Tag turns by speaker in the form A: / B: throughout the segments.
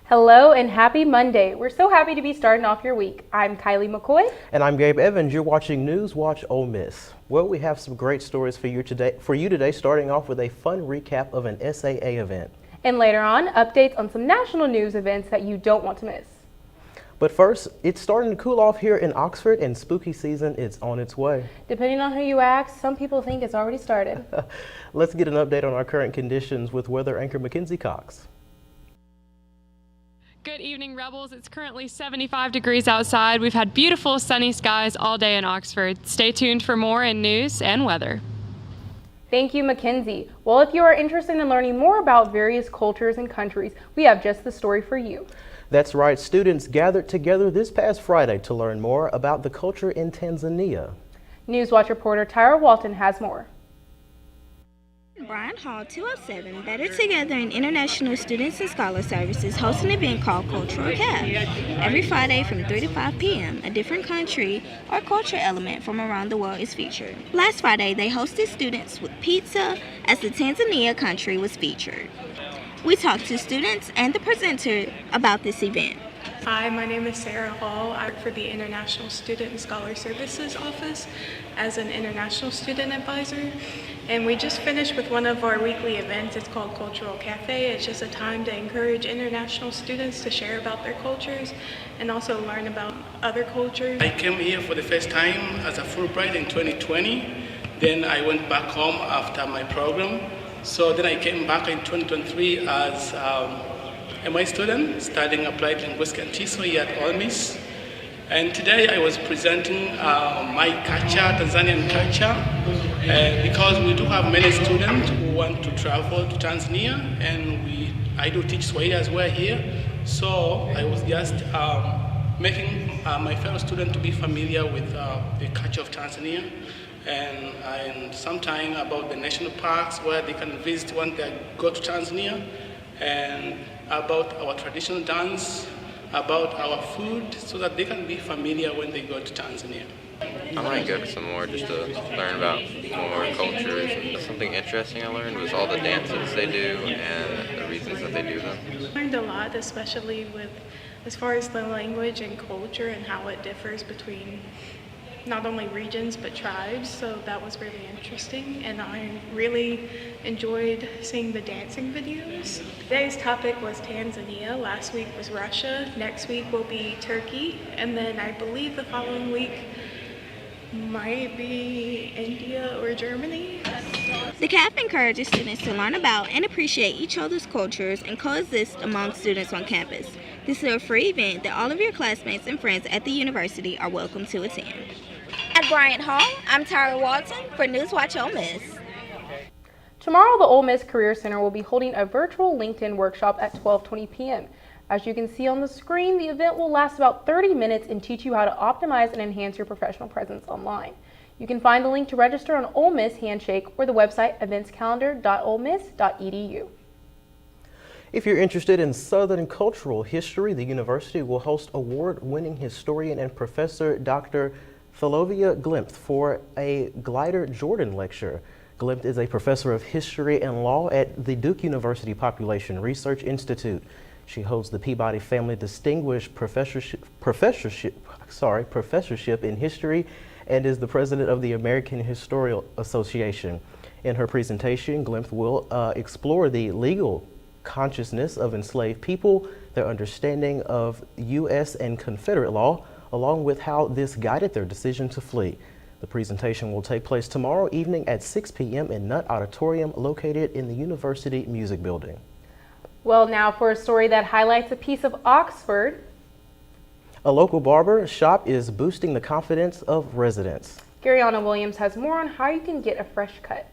A: Hello and happy Monday. We're so happy to be starting off your week. I'm Kylie McCoy.
B: And I'm Gabe Evans. You're watching NewsWatch Ole Miss. Well, we have some great stories for you today, starting off with a fun recap of an SAA event.
A: And later on, updates on some national news events that you don't want to miss.
B: But first, it's starting to cool off here in Oxford and spooky season is on its way.
A: Depending on who you ask, some people think it's already started.
B: Let's get an update on our current conditions with weather anchor Mackenzie Cox.
C: Good evening, Rebels. It's currently 75 degrees outside. We've had beautiful sunny skies all day in Oxford. Stay tuned for more in news and weather.
A: Thank you, Mackenzie. Well, if you are interested in learning more about various cultures and countries, we have just the story for you.
B: That's right. Students gathered together this past Friday to learn more about the culture in Tanzania.
A: NewsWatch reporter Tyra Walton has more.
D: Bryant Hall 207, Better Together in International Students and Scholar Services, hosts an event called Cultural Caf. Every Friday from 3 to 5 p.m., a different country or culture element from around the world is featured. Last Friday, they hosted students with pizza as the Tanzania country was featured. We talked to students and the presenter about this event.
E: Hi, my name is Sarah Hall. I work for the International Student and Scholar Services Office as an International Student Advisor. And we just finished with one of our weekly events. It's called Cultural Cafe. It's just a time to encourage international students to share about their cultures and also learn about other cultures.
F: I came here for the first time as a Fulbright in 2020. Then I went back home after my program. So then I came back in 2023 as MI student studying applied linguistics and TESOL here at Ole Miss. And today I was presenting my culture, Tanzanian culture, because we do have many students who want to travel to Tanzania, and I do teach Swahili as well here. So I was just making my fellow students to be familiar with the culture of Tanzania, and sometime about the national parks where they can visit when they go to Tanzania, and about our traditional dance, about our food, so that they can be familiar when they go to Tanzania.
G: I might go to some more just to learn about more cultures. And something interesting I learned was all the dances they do and the reasons that they do them.
E: I learned a lot, especially with as far as the language and culture and how it differs between not only regions but tribes, so that was really interesting, and I really enjoyed seeing the dancing videos. Today's topic was Tanzania, last week was Russia, next week will be Turkey, and then I believe the following week might be India or Germany.
D: The CAF encourages students to learn about and appreciate each other's cultures and coexist among students on campus. This is a free event that all of your classmates and friends at the university are welcome to attend. At Bryant Hall, I'm Tyra Walton for NewsWatch Ole Miss.
A: Tomorrow, the Ole Miss Career Center will be holding a virtual LinkedIn workshop at 12:20 p.m. As you can see on the screen, the event will last about 30 minutes and teach you how to optimize and enhance your professional presence online. You can find the link to register on Ole Miss Handshake or the website eventscalendar.olemiss.edu.
B: If you're interested in Southern cultural history, the university will host award-winning historian and professor Dr. Thalovia Glimpth for a Glider Jordan lecture. Glimpth is a professor of history and law at the Duke University Population Research Institute. She holds the Peabody Family Distinguished Professorship in History and is the president of the American Historical Association. In her presentation, Glimpth will explore the legal consciousness of enslaved people, their understanding of U.S. and Confederate law, along with how this guided their decision to flee. The presentation will take place tomorrow evening at 6 p.m. in Nutt Auditorium located in the University Music Building.
A: Well, now for a story that highlights a piece of Oxford.
B: A local barber shop is boosting the confidence of residents.
A: Garyana Williams has more on how you can get a fresh cut.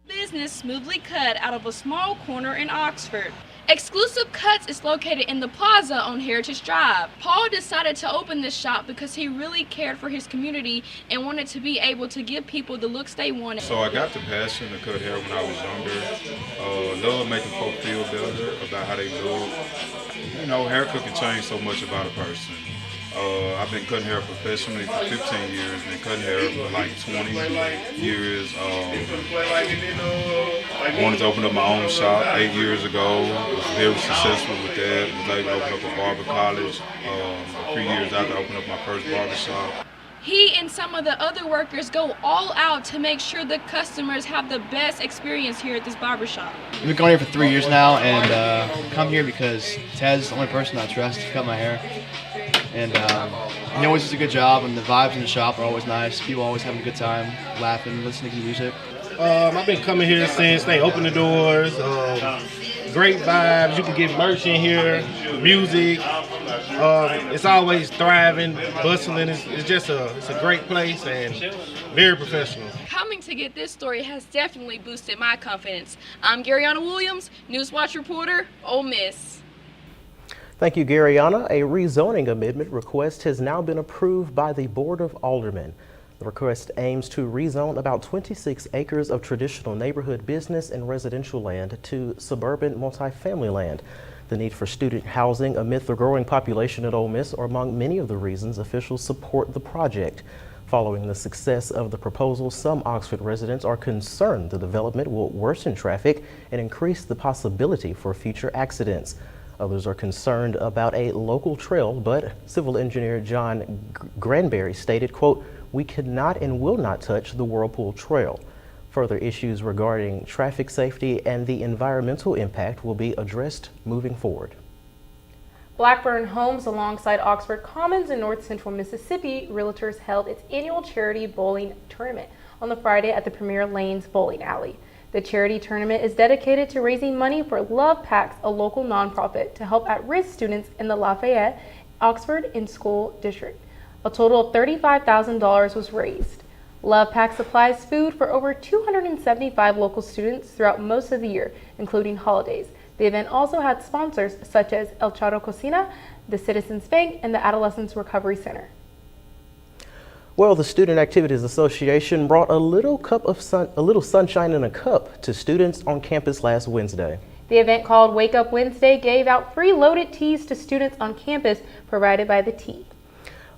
H: Business smoothly cut out of a small corner in Oxford. Exclusive Cuts is located in the plaza on Heritage Drive. Paul decided to open this shop because he really cared for his community and wanted to be able to give people the looks they wanted.
I: So I got the passion to cut hair when I was younger. Love making folk feel better about how they look. You know, haircut can change so much about a person. I've been cutting hair professionally for 15 years, been cutting hair for like 20 years. Wanted to open up my own shop 8 years ago. Was very successful with that. Was able to open up a barber college. A few years after I opened up my first barber shop.
H: He and some of the other workers go all out to make sure the customers have the best experience here at this barbershop.
J: I've been going here for 3 years now, and come here because Ted's the only person I trust to cut my hair. And he always does a good job, and the vibes in the shop are always nice. People always having a good time, laughing, listening to music.
K: I've been coming here since they opened the doors. Great vibes. You can get merch in here, music. It's always thriving, bustling. It's just a great place and very professional.
H: Coming to get this story has definitely boosted my confidence. I'm Garyana Williams, NewsWatch reporter, Ole Miss.
B: Thank you, Garyana. A rezoning amendment request has now been approved by the Board of Aldermen. The request aims to rezone about 26 acres of traditional neighborhood business and residential land to suburban multifamily land. The need for student housing amid the growing population at Ole Miss are among many of the reasons officials support the project. Following the success of the proposal, some Oxford residents are concerned the development will worsen traffic and increase the possibility for future accidents. Others are concerned about a local trail, but civil engineer John Granberry stated, quote, "We cannot and will not touch the Whirlpool Trail." Further issues regarding traffic safety and the environmental impact will be addressed moving forward.
A: Blackburn Homes alongside Oxford Commons in North Central Mississippi, realtors held its annual charity bowling tournament on the Friday at the Premier Lanes Bowling Alley. The charity tournament is dedicated to raising money for Love Packs, a local nonprofit to help at-risk students in the Lafayette, Oxford, and School District. A total of $35,000 was raised. Love Pack supplies food for over 275 local students throughout most of the year, including holidays. The event also had sponsors such as El Charo Cocina, the Citizens Bank, and the Adolescents Recovery Center.
B: Well, the Student Activities Association brought a little sunshine in a cup to students on campus last Wednesday.
A: The event called Wake Up Wednesday gave out free loaded teas to students on campus provided by the Tea.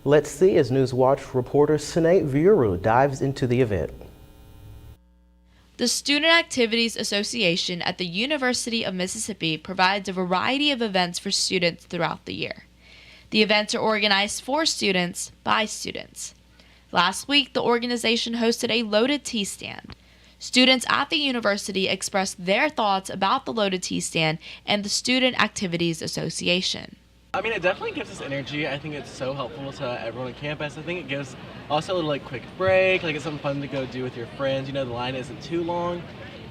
B: Let's see as NewsWatch reporter Sinead Viuru dives into the event.
L: The Student Activities Association at the University of Mississippi provides a variety of events for students throughout the year. The events are organized for students by students. Last week, the organization hosted a loaded tea stand. Students at the university expressed their thoughts about the loaded tea stand and the Student Activities Association.
M: I mean, it definitely gives us energy. I think it's so helpful to everyone on campus. I think it gives also a little quick break, it's something fun to go do with your friends. The line isn't too long.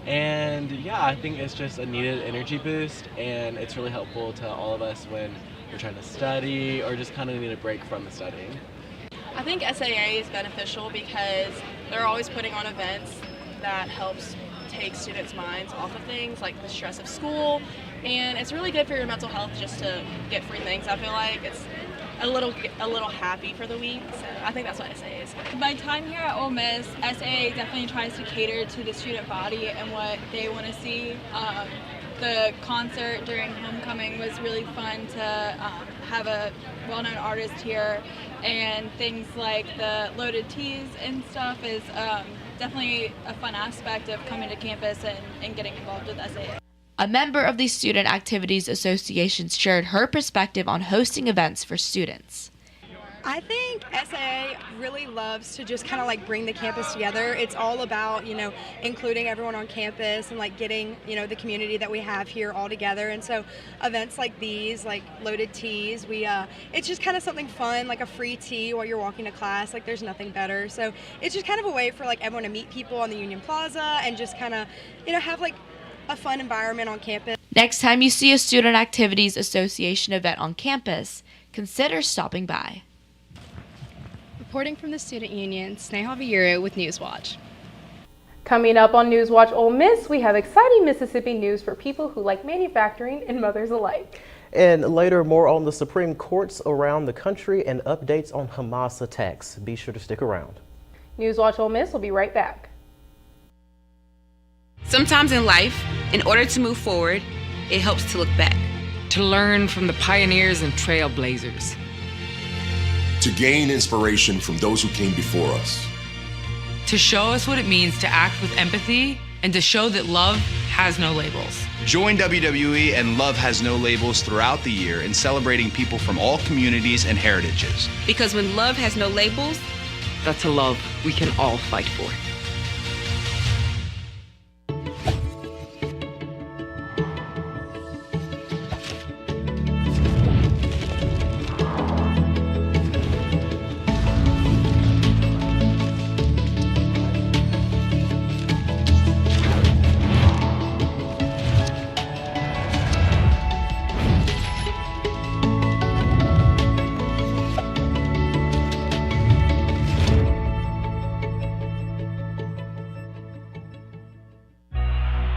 M: And yeah, I think it's just a needed energy boost, and it's really helpful to all of us when we're trying to study or just kind of need a break from the studying.
N: I think SAA is beneficial because they're always putting on events that helps take students' minds off of things like the stress of school, and it's really good for your mental health just to get free things. I feel like it's a little happy for the week, so I think that's what SAA is.
O: My time here at Ole Miss, SAA definitely tries to cater to the student body and what they want to see. The concert during homecoming was really fun to have a well-known artist here, and things like the loaded teas and stuff is definitely a fun aspect of coming to campus and getting involved with SAA.
L: A member of the Student Activities Association shared her perspective on hosting events for students.
P: I think SAA really loves to just kind of bring the campus together. It's all about, including everyone on campus and getting, the community that we have here all together. And so events like these, like loaded teas, it's just kind of something fun, like a free tea while you're walking to class. There's nothing better. So it's just kind of a way for everyone to meet people on the Union Plaza and just kind of, have a fun environment on campus.
L: Next time you see a Student Activities Association event on campus, consider stopping by.
Q: Reporting from the Student Union, Sneha Viuru with NewsWatch.
A: Coming up on NewsWatch Ole Miss, we have exciting Mississippi news for people who like manufacturing and mothers alike.
B: And later, more on the Supreme Courts around the country and updates on Hamas attacks. Be sure to stick around.
A: NewsWatch Ole Miss will be right back.
R: Sometimes in life, in order to move forward, it helps to look back.
S: To learn from the pioneers and trailblazers. to gain inspiration from those who came before us.
T: To show us what it means to act with empathy and to show that love has no labels.
U: Join WWE and Love Has No Labels throughout the year in celebrating people from all communities and heritages.
R: Because when love has no labels,
T: That's a love we can all fight for.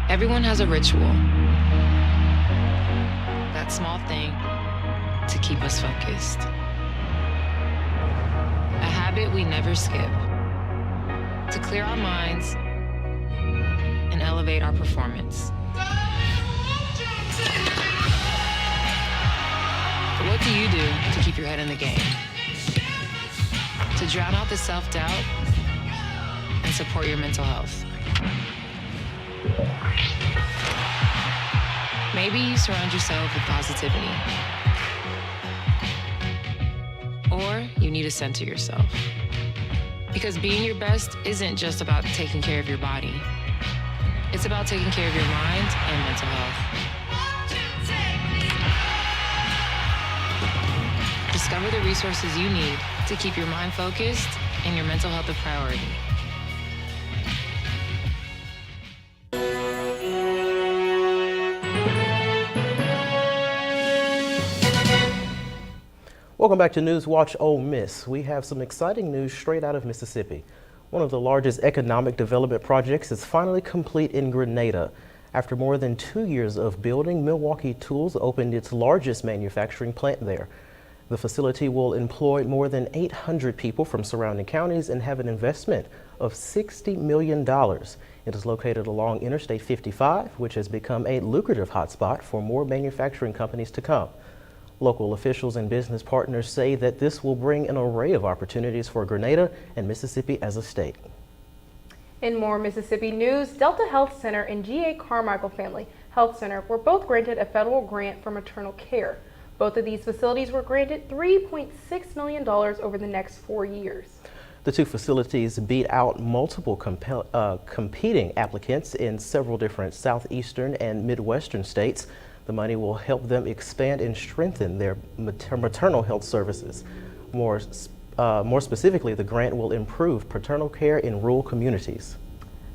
V: Everyone has a ritual. That small thing to keep us focused. A habit we never skip. To clear our minds and elevate our performance. But what do you do to keep your head in the game? To drown out the self-doubt and support your mental health. Maybe you surround yourself with positivity. Or you need to center yourself. Because being your best isn't just about taking care of your body. It's about taking care of your mind and mental health. Discover the resources you need to keep your mind focused and your mental health a priority.
B: Welcome back to NewsWatch Ole Miss. We have some exciting news straight out of Mississippi. One of the largest economic development projects is finally complete in Grenada. After more than 2 years of building, Milwaukee Tools opened its largest manufacturing plant there. The facility will employ more than 800 people from surrounding counties and have an investment of $60 million. It is located along Interstate 55, which has become a lucrative hotspot for more manufacturing companies to come. Local officials and business partners say that this will bring an array of opportunities for Grenada and Mississippi as a state.
A: In more Mississippi news, Delta Health Center and G.A. Carmichael Family Health Center were both granted a federal grant for maternal care. Both of these facilities were granted $3.6 million over the next 4 years.
B: The two facilities beat out multiple competing applicants in several different southeastern and midwestern states. The money will help them expand and strengthen their maternal health services. More specifically, the grant will improve paternal care in rural communities.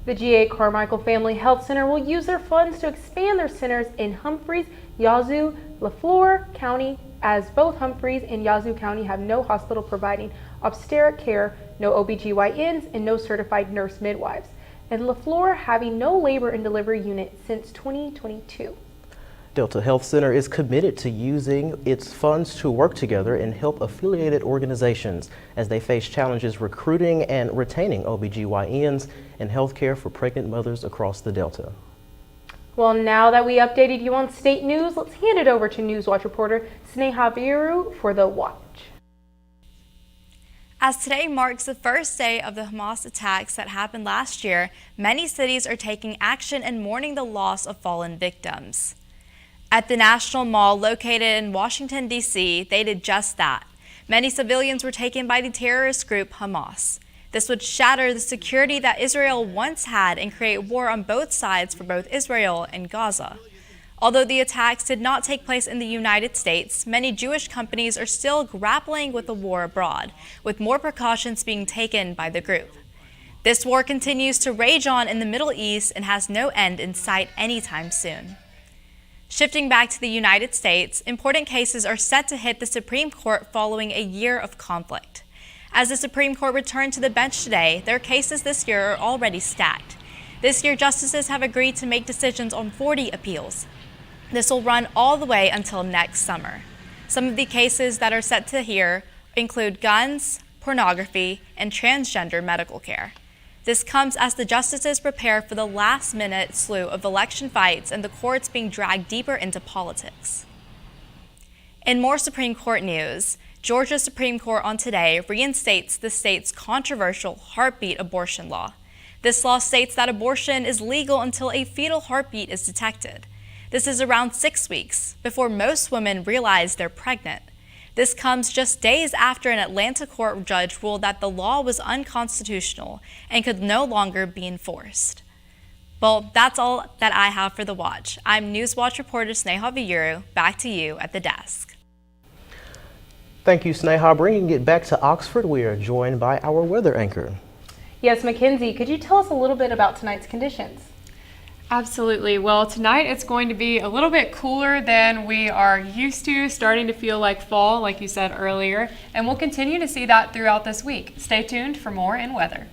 A: The G.A. Carmichael Family Health Center will use their funds to expand their centers in Humphreys, Yazoo, LaFleur County, as both Humphreys and Yazoo County have no hospital providing obstetric care, no OBGYNs, and no certified nurse midwives, and LaFleur having no labor and delivery unit since 2022.
B: Delta Health Center is committed to using its funds to work together and help affiliated organizations as they face challenges recruiting and retaining OBGYNs and healthcare for pregnant mothers across the Delta.
A: Well, now that we updated you on state news, let's hand it over to NewsWatch reporter Sneha Viru for The Watch.
W: As today marks the first day of the Hamas attacks that happened last year, many cities are taking action and mourning the loss of fallen victims. At the National Mall located in Washington, D.C., they did just that. Many civilians were taken by the terrorist group Hamas. This would shatter the security that Israel once had and create war on both sides for both Israel and Gaza. Although the attacks did not take place in the United States, many Jewish companies are still grappling with the war abroad, with more precautions being taken by the group. This war continues to rage on in the Middle East and has no end in sight anytime soon. Shifting back to the United States, important cases are set to hit the Supreme Court following a year of conflict. As the Supreme Court returned to the bench today, their cases this year are already stacked. This year, justices have agreed to make decisions on 40 appeals. This will run all the way until next summer. Some of the cases that are set to hear include guns, pornography, and transgender medical care. This comes as the justices prepare for the last-minute slew of election fights and the courts being dragged deeper into politics. In more Supreme Court news, Georgia's Supreme Court on today reinstates the state's controversial heartbeat abortion law. This law states that abortion is legal until a fetal heartbeat is detected. This is around 6 weeks before most women realize they're pregnant. This comes just days after an Atlanta court judge ruled that the law was unconstitutional and could no longer be enforced. Well, that's all that I have for The Watch. I'm NewsWatch reporter Sneha Vieru. Back to you at the desk.
B: Thank you, Sneha. Bringing it back to Oxford, we are joined by our weather anchor.
A: Yes, Mackenzie, could you tell us a little bit about tonight's conditions?
C: Absolutely. Well, tonight it's going to be a little bit cooler than we are used to, starting to feel like fall, like you said earlier, and we'll continue to see that throughout this week. Stay tuned for more in weather.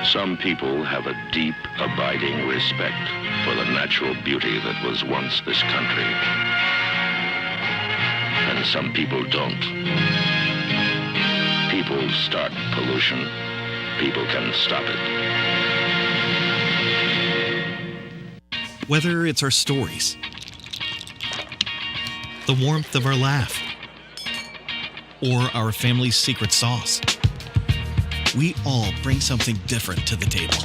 F: Some people have a deep, abiding respect for the natural beauty that was once this country. And some people don't. People start pollution. People can stop it.
G: Whether it's our stories, the warmth of our laugh, or our family's secret sauce, we all bring something different to the table.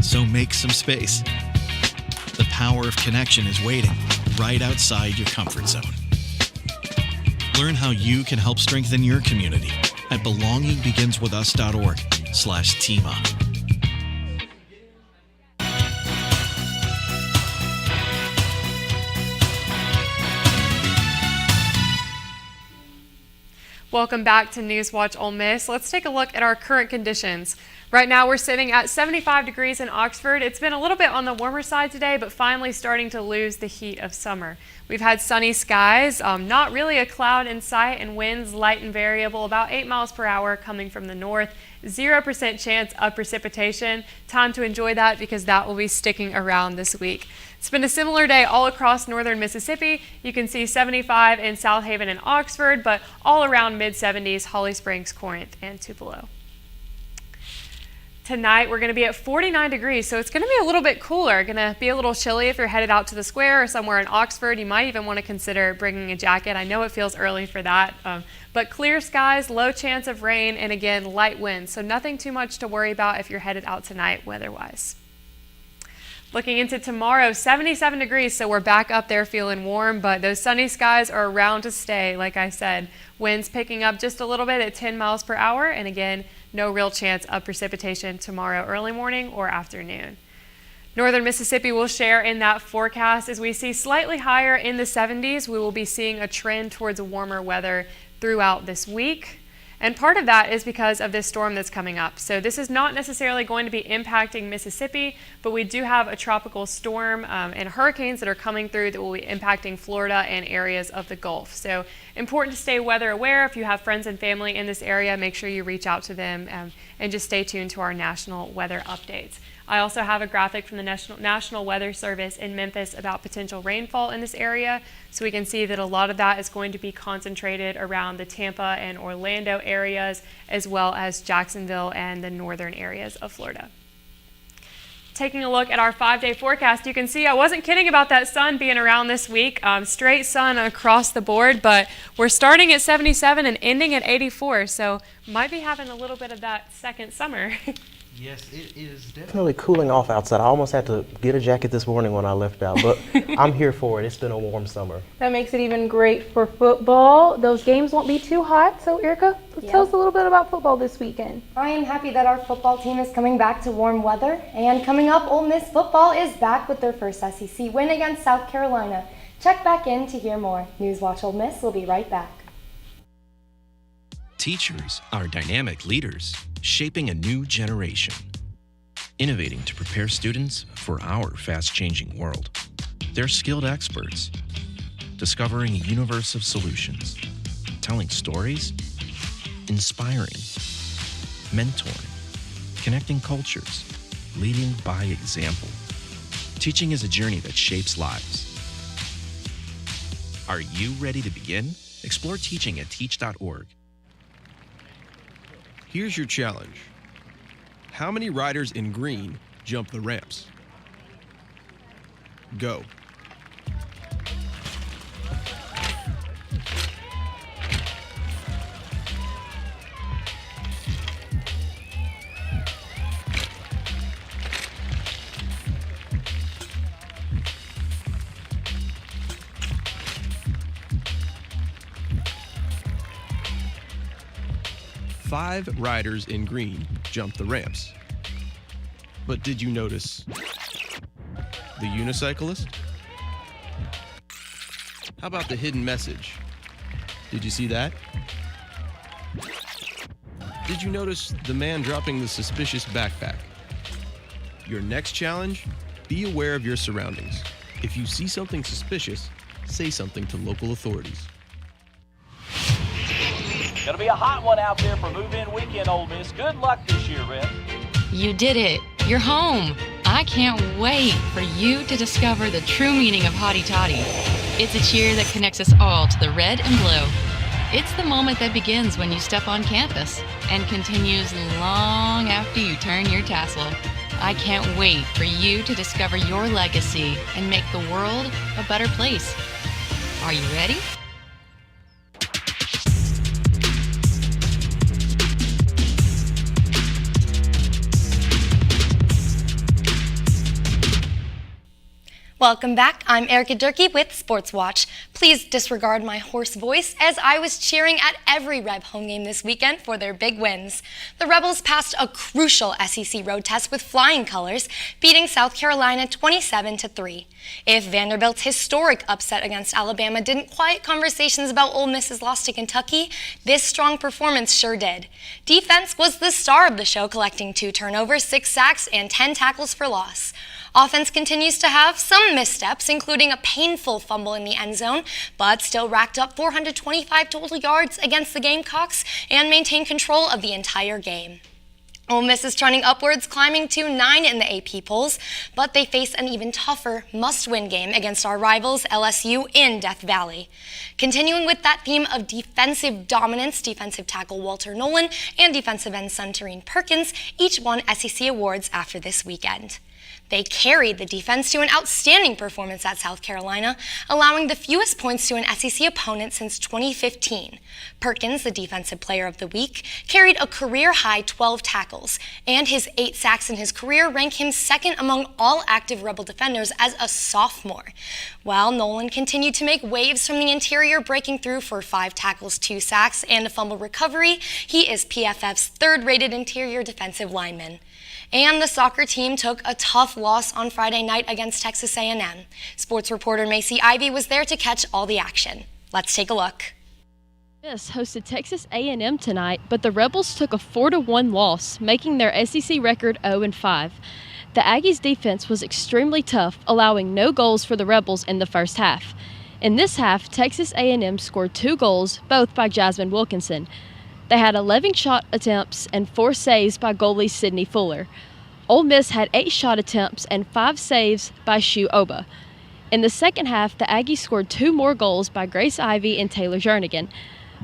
G: So make some space. The power of connection is waiting right outside your comfort zone. Learn how you can help strengthen your community at belongingbeginswithus.org/teamup.
C: Welcome back to NewsWatch Ole Miss. Let's take a look at our current conditions. Right now we're sitting at 75 degrees in Oxford. It's been a little bit on the warmer side today, but finally starting to lose the heat of summer. We've had sunny skies, not really a cloud in sight, and winds light and variable, about 8 miles per hour coming from the north. 0% chance of precipitation. Time to enjoy that because that will be sticking around this week. It's been a similar day all across northern Mississippi. You can see 75 in South Haven and Oxford, but all around mid-70s, Holly Springs, Corinth, and Tupelo. Tonight we're going to be at 49 degrees, so it's going to be a little bit cooler. Going to be a little chilly if you're headed out to the square or somewhere in Oxford. You might even want to consider bringing a jacket. I know it feels early for that, but clear skies, low chance of rain, and again, light winds. So nothing too much to worry about if you're headed out tonight weather-wise. Looking into tomorrow, 77 degrees, so we're back up there feeling warm, but those sunny skies are around to stay, like I said. Winds picking up just a little bit at 10 miles per hour, and again, no real chance of precipitation tomorrow early morning or afternoon. Northern Mississippi will share in that forecast as we see slightly higher in the 70s. We will be seeing a trend towards warmer weather throughout this week. And part of that is because of this storm that's coming up. So this is not necessarily going to be impacting Mississippi, but we do have a tropical storm and hurricanes that are coming through that will be impacting Florida and areas of the Gulf. So important to stay weather aware. If you have friends and family in this area, make sure you reach out to them and just stay tuned to our national weather updates. I also have a graphic from the National Weather Service in Memphis about potential rainfall in this area. So we can see that a lot of that is going to be concentrated around the Tampa and Orlando areas, as well as Jacksonville and the northern areas of Florida. Taking a look at our 5-day forecast, you can see I wasn't kidding about that sun being around this week. Straight sun across the board, but we're starting at 77 and ending at 84. So might be having a little bit of that second summer.
B: Yes, it is definitely cooling off outside. I almost had to get a jacket this morning when I left out, but I'm here for it. It's been a warm summer.
A: That makes it even great for football. Those games won't be too hot. So Erica, tell us a little bit about football this weekend.
D: I am happy that our football team is coming back to warm weather. And coming up, Ole Miss football is back with their first SEC win against South Carolina. Check back in to hear more. NewsWatch Ole Miss will be right back.
E: Teachers are dynamic leaders, shaping a new generation, innovating to prepare students for our fast-changing world. They're skilled experts, discovering a universe of solutions, telling stories, inspiring, mentoring, connecting cultures, leading by example. Teaching is a journey that shapes lives. Are you ready to begin? Explore teaching at teach.org.
I: Here's your challenge. How many riders in green jump the ramps? Go. Five riders in green jumped the ramps. But did you notice the unicyclist? How about the hidden message? Did you see that? Did you notice the man dropping the suspicious backpack? Your next challenge, be aware of your surroundings. If you see something suspicious, say something to local authorities.
X: Gonna be a hot one out there for move-in weekend, Ole Miss. Good luck this year, Red.
V: You did it. You're home. I can't wait for you to discover the true meaning of hotty toddy. It's a cheer that connects us all to the red and blue. It's the moment that begins when you step on campus and continues long after you turn your tassel. I can't wait for you to discover your legacy and make the world a better place. Are you ready?
D: Welcome back. I'm Erica Durkee with Sports Watch. Please disregard my hoarse voice as I was cheering at every Reb home game this weekend for their big wins. The Rebels passed a crucial SEC road test with flying colors, beating South Carolina 27-3. If Vanderbilt's historic upset against Alabama didn't quiet conversations about Ole Miss's loss to Kentucky, this strong performance sure did. Defense was the star of the show, collecting 2 turnovers, 6 sacks, and 10 tackles for loss. Offense continues to have some missteps, including a painful fumble in the end zone, but still racked up 425 total yards against the Gamecocks and maintained control of the entire game. Ole Miss is trending upwards, climbing to 9 in the AP polls, but they face an even tougher must-win game against our rivals LSU in Death Valley. Continuing with that theme of defensive dominance, defensive tackle Walter Nolan and defensive end Suntarine Perkins each won SEC awards after this weekend. They carried the defense to an outstanding performance at South Carolina, allowing the fewest points to an SEC opponent since 2015. Perkins, the Defensive Player of the Week, carried a career-high 12 tackles, and his 8 sacks in his career rank him second among all active Rebel defenders as a sophomore. While Nolan continued to make waves from the interior, breaking through for 5 tackles, 2 sacks, and a fumble recovery, he is PFF's third-rated interior defensive lineman. And the soccer team took a tough loss on Friday night against Texas A&M. Sports reporter Macy Ivy was there to catch all the action. Let's take a look.
Y: Miss hosted Texas A&M tonight, but the Rebels took a 4-1 loss, making their SEC record 0-5. The Aggies' defense was extremely tough, allowing no goals for the Rebels in the first half. In this half, Texas A&M scored 2 goals, both by Jasmine Wilkinson. They had 11 shot attempts and 4 saves by goalie Sydney Fuller. Ole Miss had 8 shot attempts and 5 saves by Shu Oba. In the second half, the Aggies scored 2 more goals by Grace Ivy and Taylor Jernigan.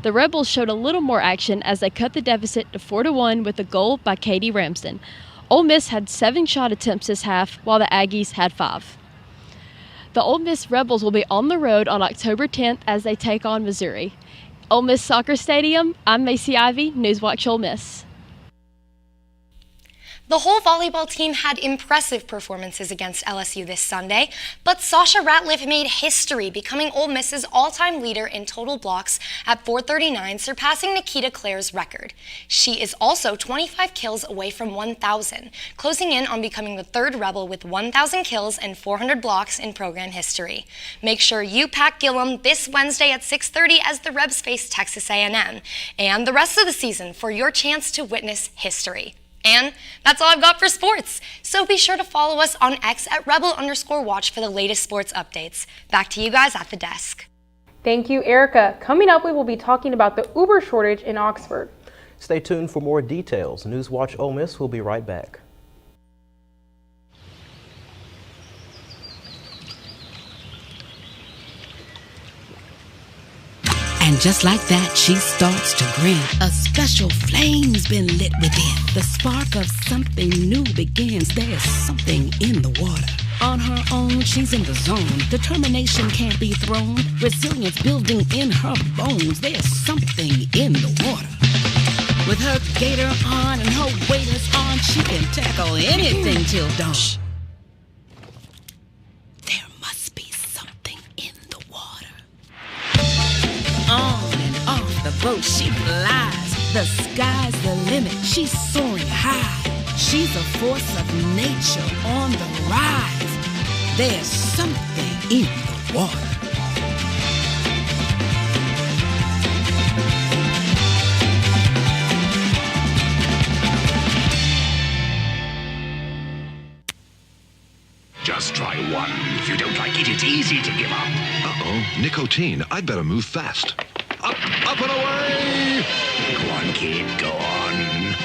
Y: The Rebels showed a little more action as they cut the deficit to 4-1 with a goal by Katie Ramsden. Ole Miss had 7 shot attempts this half, while the Aggies had 5. The Ole Miss Rebels will be on the road on October 10th as they take on Missouri. Ole Miss Soccer Stadium, I'm Macy Ivy, NewsWatch Ole Miss.
D: The whole volleyball team had impressive performances against LSU this Sunday, but Sasha Ratliff made history, becoming Ole Miss's all-time leader in total blocks at 439, surpassing Nikita Clare's record. She is also 25 kills away from 1,000, closing in on becoming the third Rebel with 1,000 kills and 400 blocks in program history. Make sure you pack Gillum this Wednesday at 6:30 as the Rebs face Texas A&M, and the rest of the season for your chance to witness history. And that's all I've got for sports. So be sure to follow us on X at rebel_watch for the latest sports updates. Back to you guys at the desk.
A: Thank you, Erica. Coming up, we will be talking about the Uber shortage in Oxford.
B: Stay tuned for more details. NewsWatch Ole Miss will be right back.
H: And just like that, she starts to grin. A special flame's been lit within. The spark of something new begins. There's something in the water. On her own, she's in the zone. Determination can't be thrown. Resilience building in her bones. There's something in the water. With her gator on and her waders on, she can tackle anything till dawn. There must be something in the water. On and off the boat she flies. The sky's the limit. She's soaring high. She's a force of nature on the rise. There's something in the water.
F: Just try one. If you don't like it, it's easy to give up.
J: Uh-oh, nicotine. I'd better move fast. Up and away!
F: Go on, kid, go on.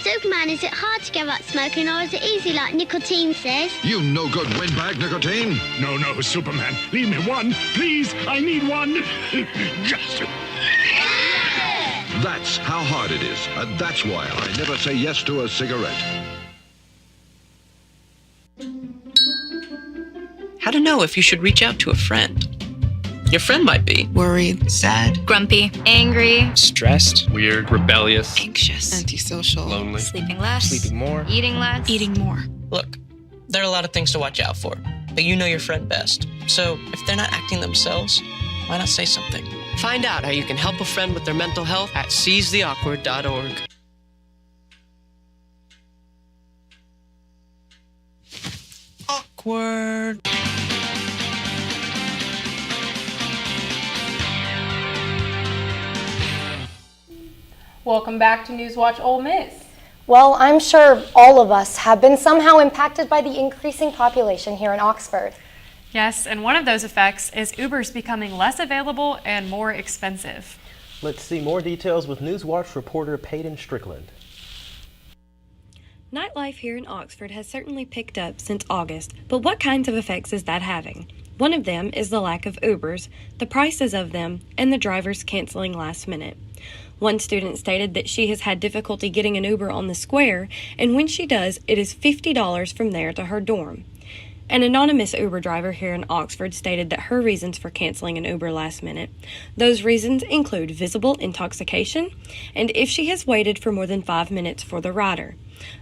K: Superman, is it hard to give up smoking or is it easy like nicotine says?
J: You no good windbag, nicotine.
F: No, Superman. Leave me one. Please, I need one. Just...
J: That's how hard it is. And that's why I never say yes to a cigarette.
M: How to know if you should reach out to a friend. Your friend might be worried, sad,
W: Grumpy, angry,
I: stressed, weird, rebellious,
W: anxious,
M: antisocial,
I: lonely,
W: sleeping less,
I: sleeping more,
W: eating less,
M: eating more. Look, there are a lot of things to watch out for, but you know your friend best. So if they're not acting themselves, why not say something? Find out how you can help a friend with their mental health at seizetheawkward.org. Awkward.
A: Welcome back to NewsWatch Ole Miss.
D: Well, I'm sure all of us have been somehow impacted by the increasing population here in Oxford.
C: Yes, and one of those effects is Ubers becoming less available and more expensive.
B: Let's see more details with NewsWatch reporter Peyton Strickland.
N: Nightlife here in Oxford has certainly picked up since August, but what kinds of effects is that having? One of them is the lack of Ubers, the prices of them, and the drivers canceling last minute. One student stated that she has had difficulty getting an Uber on the square, and when she does, it is $50 from there to her dorm. An anonymous Uber driver here in Oxford stated that her reasons for canceling an Uber last minute. Those reasons include visible intoxication, and if she has waited for more than 5 minutes for the rider.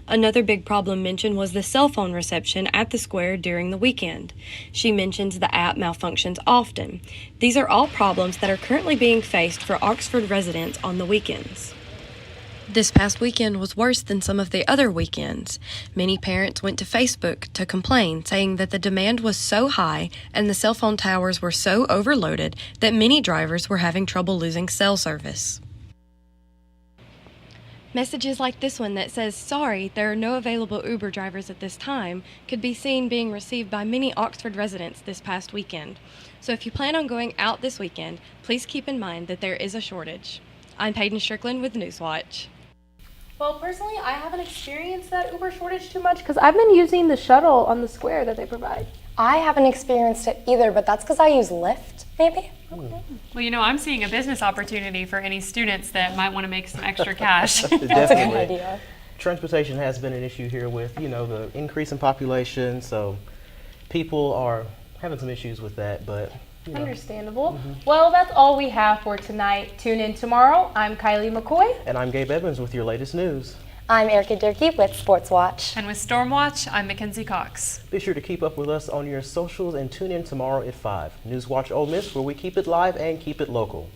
N: Another big problem mentioned was the cell phone reception at the square during the weekend. She mentions the app malfunctions often. These are all problems that are currently being faced for Oxford residents on the weekends. This past weekend was worse than some of the other weekends. Many parents went to Facebook to complain, saying that the demand was so high and the cell phone towers were so overloaded that many drivers were having trouble losing cell service. Messages like this one that says, "Sorry, there are no available Uber drivers at this time," could be seen being received by many Oxford residents this past weekend. So if you plan on going out this weekend, please keep in mind that there is a shortage. I'm Peyton Strickland with NewsWatch.
A: Well, personally, I haven't experienced that Uber shortage too much because I've been using the shuttle on the square that they provide.
D: I haven't experienced it either, but that's because I use Lyft, maybe?
C: Well, you know, I'm seeing a business opportunity for any students that might want to make some extra cash.
B: Definitely.
D: That's a good idea.
B: Transportation has been an issue here with, the increase in population, so people are having some issues with that, but
A: Understandable. Well, that's all we have for tonight. Tune in tomorrow. I'm Kylie McCoy.
B: And I'm Gabe Evans with your latest news.
D: I'm Erica Durkee with Sports Watch.
C: And with Stormwatch, I'm Mackenzie Cox.
B: Be sure to keep up with us on your socials and tune in tomorrow at 5. NewsWatch Ole Miss, where we keep it live and keep it local.